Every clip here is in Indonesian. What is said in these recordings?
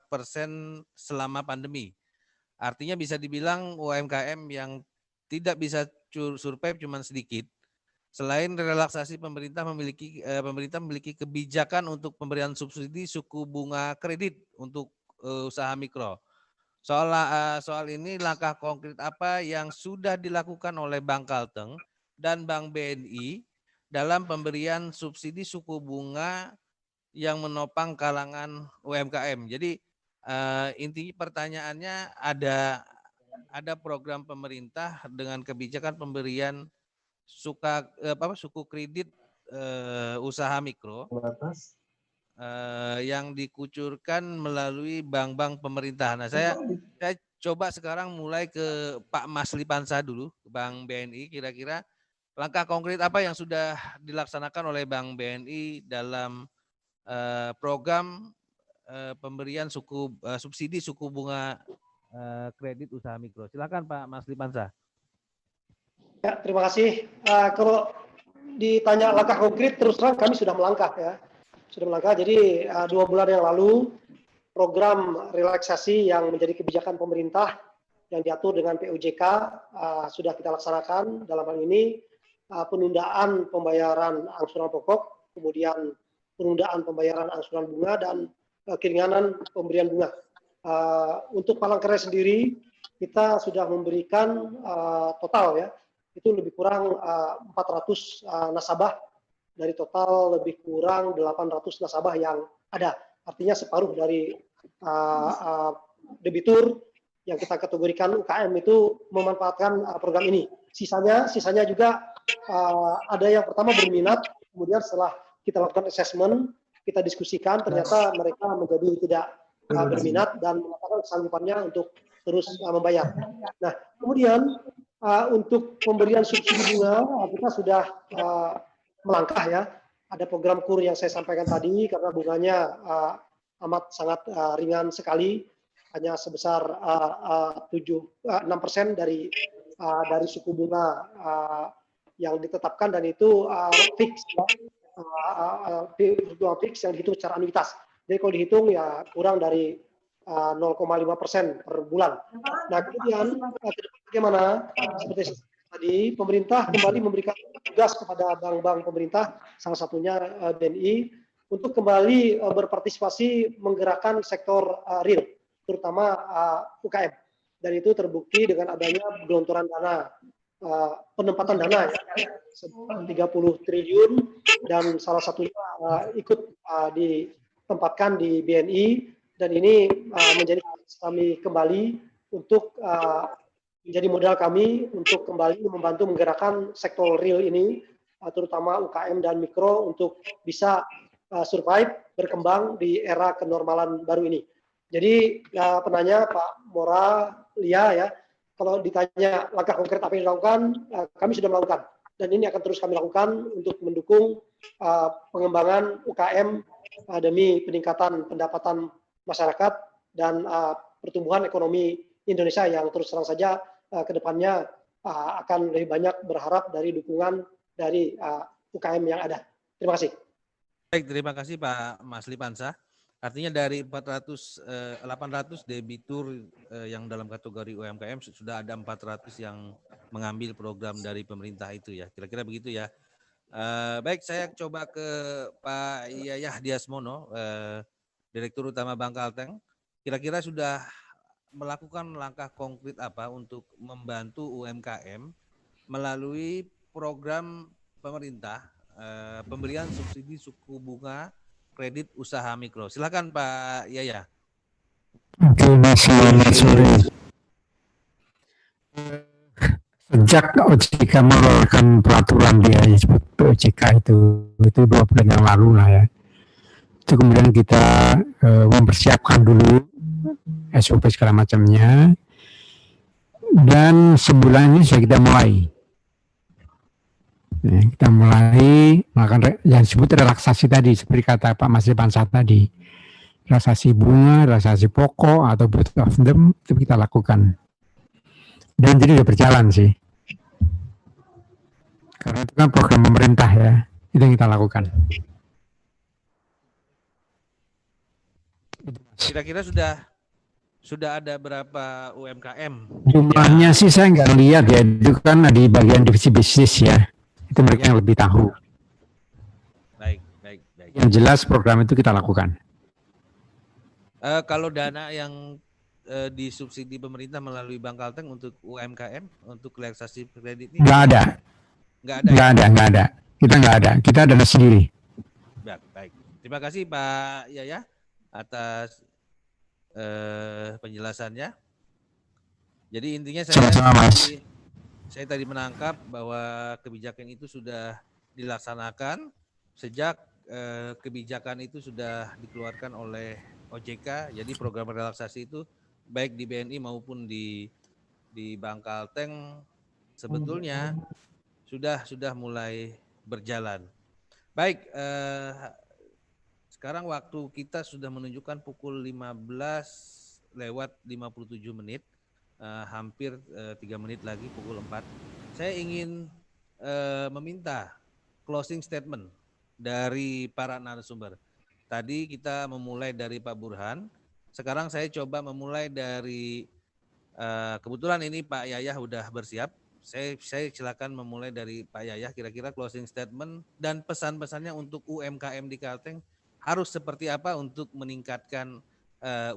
4% selama pandemi. Artinya bisa dibilang UMKM yang tidak bisa survive cuma sedikit. Selain relaksasi pemerintah memiliki kebijakan untuk pemberian subsidi suku bunga kredit untuk usaha mikro. Soal ini langkah konkret apa yang sudah dilakukan oleh Bank Kalteng dan Bank BNI dalam pemberian subsidi suku bunga yang menopang kalangan UMKM. Jadi inti pertanyaannya ada program pemerintah dengan kebijakan pemberian suku kredit usaha mikro yang dikucurkan melalui bank-bank pemerintah. Nah, saya coba sekarang mulai ke Pak Masli Pansa dulu, Bank BNI. Kira-kira langkah konkret apa yang sudah dilaksanakan oleh Bank BNI dalam program pemberian subsidi suku bunga kredit usaha mikro? Silakan Pak Masli Pansa. Ya, terima kasih. Kalau ditanya langkah konkret, terus terang kami sudah melangkah ya. Sudah melangkah. Jadi 2 bulan yang lalu program relaksasi yang menjadi kebijakan pemerintah yang diatur dengan PUJK sudah kita laksanakan. Dalam hal ini penundaan pembayaran angsuran pokok, kemudian penundaan pembayaran angsuran bunga dan keringanan pemberian bunga. Untuk Palangkaraya sendiri kita sudah memberikan total ya, itu lebih kurang 400 nasabah dari total lebih kurang 800 nasabah yang ada. Artinya separuh dari debitur yang kita kategorikan UKM itu memanfaatkan program ini. Sisanya juga ada yang pertama berminat, kemudian setelah kita lakukan assessment, kita diskusikan, ternyata mereka menjadi tidak berminat dan mengatakan kesanggupannya untuk terus membayar. Nah, kemudian untuk pemberian subsidi bunga kita sudah melangkah ya. Ada program KUR yang saya sampaikan tadi karena bunganya amat sangat ringan sekali, hanya sebesar 6% dari suku bunga yang ditetapkan, dan itu fix yang dihitung secara anuitas. Jadi kalau dihitung ya kurang dari 0,5% per bulan. Nah, kemudian bagaimana? Seperti tadi, pemerintah kembali memberikan tugas kepada bank-bank pemerintah, salah satunya BNI, untuk kembali berpartisipasi menggerakkan sektor real, terutama UKM. Dan itu terbukti dengan adanya gelontoran dana, penempatan dana ya, 30 triliun, dan salah satunya ikut ditempatkan di BNI. Dan ini menjadi kami kembali untuk menjadi modal kami untuk kembali membantu menggerakkan sektor real ini, terutama UKM dan mikro untuk bisa survive, berkembang di era kenormalan baru ini. Jadi penanya Pak Mora Lia ya, kalau ditanya langkah konkret apa yang dilakukan, kami sudah melakukan. Dan ini akan terus kami lakukan untuk mendukung pengembangan UKM demi peningkatan pendapatan masyarakat dan pertumbuhan ekonomi Indonesia yang terus terang saja ke depannya akan lebih banyak berharap dari dukungan dari UKM yang ada. Terima kasih. Baik, terima kasih Pak Masli Pansa. Artinya dari 800 debitur yang dalam kategori UMKM sudah ada 400 yang mengambil program dari pemerintah itu ya. Kira-kira begitu ya. Baik, saya coba ke Pak Yayah Diasmono, Direktur Utama Bank Kalteng. Kira-kira sudah melakukan langkah konkret apa untuk membantu UMKM melalui program pemerintah pemberian subsidi suku bunga kredit usaha mikro? Silakan Pak Yaya. Oke, selamat sore. Sejak OJK mengeluarkan peraturan dia disebut OJK itu 2 bulan yang lalu lah ya. Itu kemudian kita mempersiapkan dulu SOP segala macamnya, dan sebulan ini sudah kita mulai. Ya, kita mulai melakukan yang disebut relaksasi tadi, seperti kata Pak Masli Pansa tadi, relaksasi bunga, relaksasi pokok atau both of them itu kita lakukan. Dan jadi sudah berjalan sih, karena itu kan program pemerintah ya, itu yang kita lakukan. Kira-kira sudah ada berapa UMKM? Jumlahnya sih saya nggak lihat ya, itu kan di bagian divisi bisnis ya, itu mereka yang lebih tahu. Baik. Yang jelas program itu kita lakukan. Kalau dana yang disubsidi pemerintah melalui Bank Kalteng untuk UMKM, untuk relaksasi kredit ini? Nggak ada. Kita nggak ada. Kita dana sendiri. Baik. Terima kasih Pak Yaya atas penjelasannya. Jadi intinya saya tadi menangkap bahwa kebijakan itu sudah dilaksanakan sejak kebijakan itu sudah dikeluarkan oleh OJK. Jadi program relaksasi itu baik di BNI maupun di Bank Kalteng sebetulnya sudah mulai berjalan. Baik, sekarang waktu kita sudah menunjukkan pukul 15:57, hampir 3 menit lagi pukul 4. Saya ingin meminta closing statement dari para narasumber. Tadi kita memulai dari Pak Burhan, sekarang saya coba memulai dari kebetulan ini Pak Yayah udah bersiap. Saya silakan memulai dari Pak Yayah, kira-kira closing statement dan pesan-pesannya untuk UMKM di Kalteng harus seperti apa untuk meningkatkan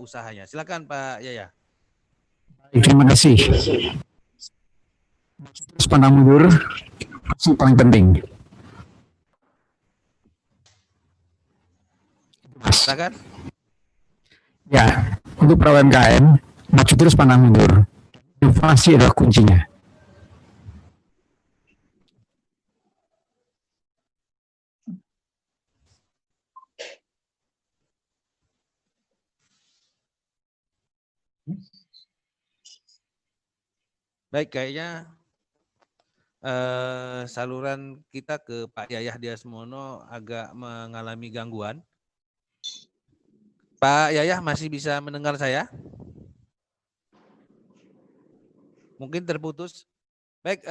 usahanya. Silakan Pak Yayah. Terima kasih. Terus pandang mundur, itu paling penting. Silakan. Ya, untuk para UMKM, maju terus pandang mundur. Inovasi adalah kuncinya. Baik, kayaknya saluran kita ke Pak Yayah Diasmono agak mengalami gangguan. Pak Yayah masih bisa mendengar saya? Mungkin terputus. Baik,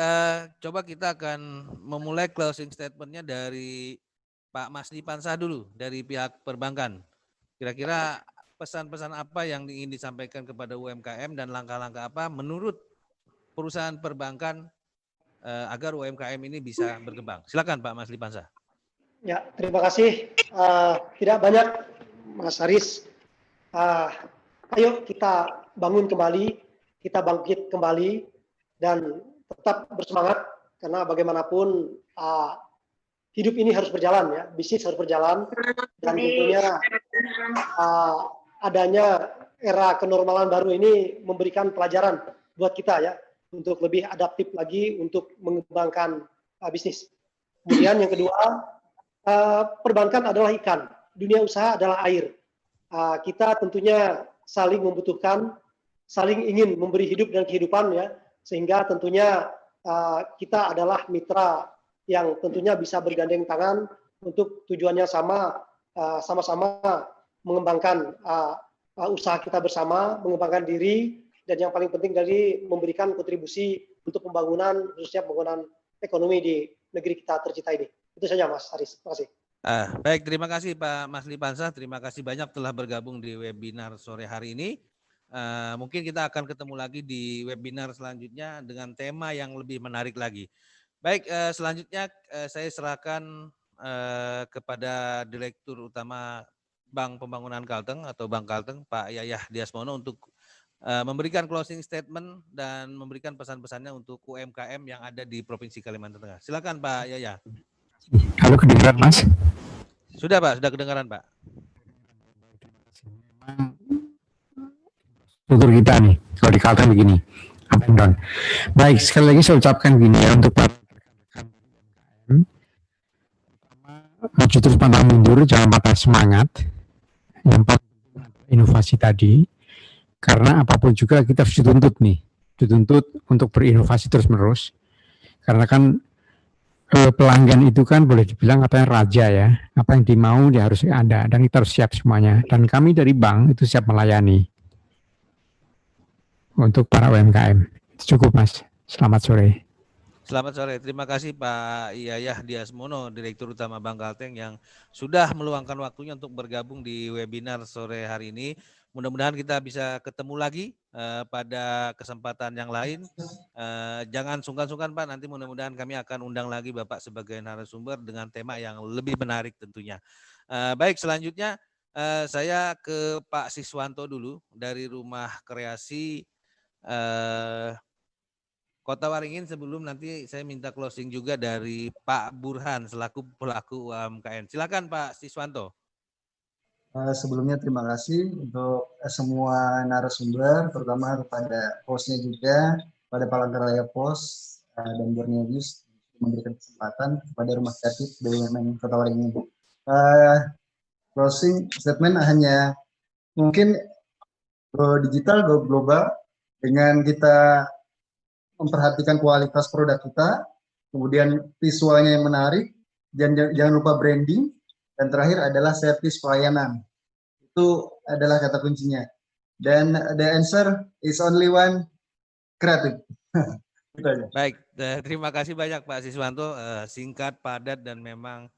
coba kita akan memulai closing statement-nya dari Pak Masli Pansah dulu, dari pihak perbankan. Kira-kira pesan-pesan apa yang ingin disampaikan kepada UMKM dan langkah-langkah apa menurut perusahaan perbankan agar UMKM ini bisa berkembang. Silakan Pak Masli Pansah. Ya, terima kasih. Tidak banyak, Mas Haris. Ayo kita bangun kembali, kita bangkit kembali, dan tetap bersemangat karena bagaimanapun hidup ini harus berjalan ya, bisnis harus berjalan, dan tentunya adanya era kenormalan baru ini memberikan pelajaran buat kita ya untuk lebih adaptif lagi untuk mengembangkan bisnis. Kemudian yang kedua, perbankan adalah ikan, dunia usaha adalah air. Kita tentunya saling membutuhkan, saling ingin memberi hidup dan kehidupan ya, sehingga tentunya kita adalah mitra yang tentunya bisa bergandeng tangan untuk tujuannya sama-sama mengembangkan usaha kita bersama, mengembangkan diri, dan yang paling penting dari memberikan kontribusi untuk pembangunan, khususnya pembangunan ekonomi di negeri kita tercinta ini. Itu saja Mas Haris, terima kasih. Baik, terima kasih Pak Masli Pansah. Terima kasih banyak telah bergabung di webinar sore hari ini. Mungkin kita akan ketemu lagi di webinar selanjutnya dengan tema yang lebih menarik lagi. Baik, selanjutnya saya serahkan kepada Direktur Utama Bank Pembangunan Kalteng atau Bank Kalteng, Pak Yayah Diasmono untuk memberikan closing statement dan memberikan pesan-pesannya untuk UMKM yang ada di Provinsi Kalimantan Tengah. Silakan Pak Yayah. Halo, kedengaran Mas? Sudah Pak, sudah kedengaran Pak. Struktur kita nih, kalau di Kalteng begini, up and down. Baik, sekali lagi saya ucapkan gini ya untuk para maju terus pantang mundur, jangan patah semangat. Yang inovasi tadi, karena apapun juga kita harus dituntut untuk berinovasi terus menerus. Karena kan pelanggan itu kan boleh dibilang katanya raja ya, apa yang dimau dia harus ada, dan kita harus siap semuanya. Dan kami dari bank itu siap melayani untuk para UMKM. Cukup Mas, selamat sore. Selamat sore. Terima kasih Pak Yayah Diasmono, Direktur Utama Bank Kalteng yang sudah meluangkan waktunya untuk bergabung di webinar sore hari ini. Mudah-mudahan kita bisa ketemu lagi pada kesempatan yang lain. Jangan sungkan-sungkan Pak, nanti mudah-mudahan kami akan undang lagi Bapak sebagai narasumber dengan tema yang lebih menarik tentunya. Baik, selanjutnya saya ke Pak Siswanto dulu dari Rumah Kreasi Kota Waringin. Sebelum nanti saya minta closing juga dari Pak Burhan selaku pelaku UMKM. Silakan Pak Siswanto. Sebelumnya terima kasih untuk semua narasumber, terutama kepada hostnya juga, pada Palangkaraya Pos dan Borneo News memberikan kesempatan kepada Rumah Kreatif BUMN Kota Waringin. Closing statement hanya mungkin go digital, go global, dengan kita memperhatikan kualitas produk kita, kemudian visualnya yang menarik, jangan lupa branding, dan terakhir adalah servis pelayanan. Itu adalah kata kuncinya. Dan the answer is only one, kreatif. Baik, terima kasih banyak Pak Siswanto, singkat, padat, dan memang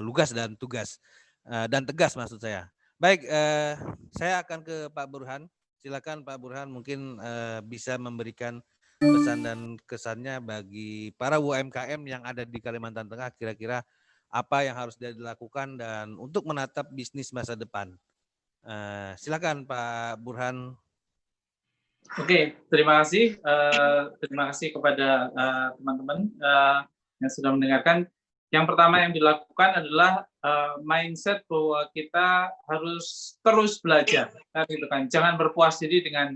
lugas dan tugas, dan tegas maksud saya. Baik, saya akan ke Pak Burhan. Silakan Pak Burhan, mungkin bisa memberikan pesan dan kesannya bagi para UMKM yang ada di Kalimantan Tengah, kira-kira apa yang harus dilakukan dan untuk menatap bisnis masa depan. Silakan Pak Burhan. Oke, terima kasih. Terima kasih kepada teman-teman yang sudah mendengarkan. Yang pertama yang dilakukan adalah mindset bahwa kita harus terus belajar, kan gitu kan. Jangan berpuas diri dengan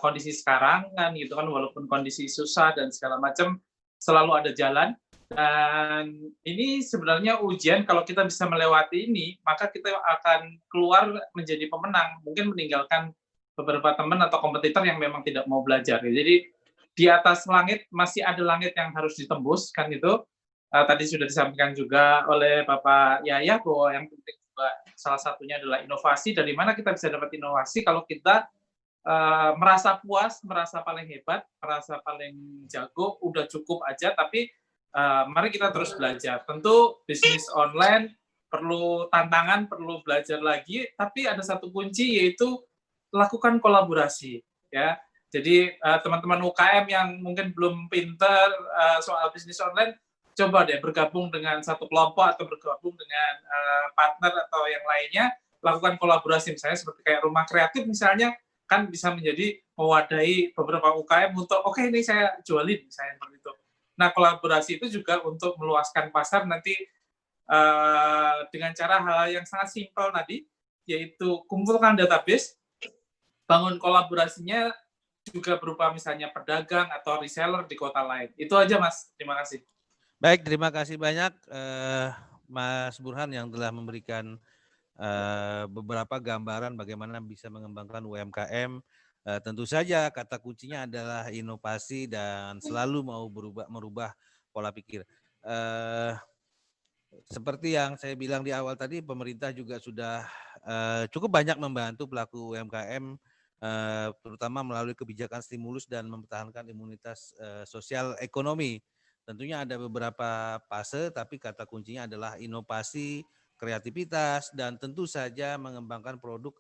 kondisi sekarang, kan gitu kan. Walaupun kondisi susah dan segala macam, selalu ada jalan. Dan ini sebenarnya ujian. Kalau kita bisa melewati ini, maka kita akan keluar menjadi pemenang. Mungkin meninggalkan beberapa teman atau kompetitor yang memang tidak mau belajar. Jadi di atas langit masih ada langit yang harus ditembus, kan itu. Tadi sudah disampaikan juga oleh Bapak Yayah bahwa yang penting juga salah satunya adalah inovasi. Dari mana kita bisa dapat inovasi kalau kita merasa puas, merasa paling hebat, merasa paling jago, udah cukup aja, tapi mari kita terus belajar. Tentu bisnis online perlu tantangan, perlu belajar lagi, tapi ada satu kunci, yaitu lakukan kolaborasi, ya. Jadi teman-teman UKM yang mungkin belum pinter soal bisnis online, coba deh bergabung dengan satu kelompok atau bergabung dengan partner atau yang lainnya, lakukan kolaborasi. Misalnya seperti kayak Rumah Kreatif misalnya, kan bisa menjadi mewadahi beberapa UKM untuk oke, ini saya jualin misalnya seperti itu. Nah, kolaborasi itu juga untuk meluaskan pasar nanti dengan cara hal yang sangat simpel tadi, yaitu kumpulkan database, bangun kolaborasinya juga berupa misalnya pedagang atau reseller di kota lain. Itu aja Mas, terima kasih. Baik, terima kasih banyak Mas Burhan yang telah memberikan beberapa gambaran bagaimana bisa mengembangkan UMKM. Tentu saja kata kuncinya adalah inovasi dan selalu mau merubah pola pikir. Seperti yang saya bilang di awal tadi, pemerintah juga sudah cukup banyak membantu pelaku UMKM, terutama melalui kebijakan stimulus dan mempertahankan imunitas sosial ekonomi. Tentunya ada beberapa fase, tapi kata kuncinya adalah inovasi, kreativitas, dan tentu saja mengembangkan produk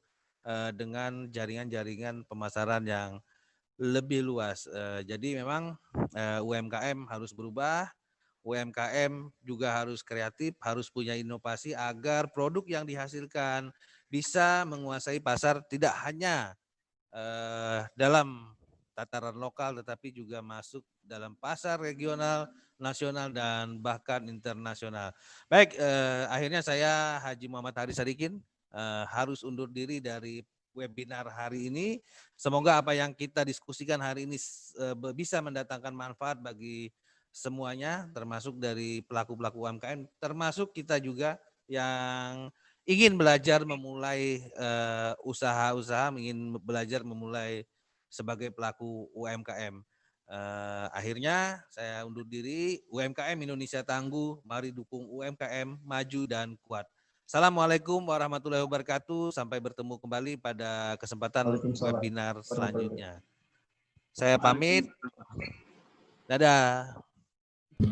dengan jaringan-jaringan pemasaran yang lebih luas. Jadi memang UMKM harus berubah, UMKM juga harus kreatif, harus punya inovasi agar produk yang dihasilkan bisa menguasai pasar tidak hanya dalam tataran lokal, tetapi juga masuk dalam pasar regional, nasional, dan bahkan internasional. Baik, akhirnya saya Haji Muhammad Haris Sadikin harus undur diri dari webinar hari ini. Semoga apa yang kita diskusikan hari ini bisa mendatangkan manfaat bagi semuanya, termasuk dari pelaku-pelaku UMKM, termasuk kita juga yang ingin belajar memulai usaha-usaha, ingin belajar memulai sebagai pelaku UMKM. Akhirnya saya undur diri. UMKM Indonesia tangguh, mari dukung UMKM maju dan kuat. Assalamualaikum warahmatullahi wabarakatuh. Sampai bertemu kembali pada kesempatan webinar selanjutnya. Saya pamit. Dadah.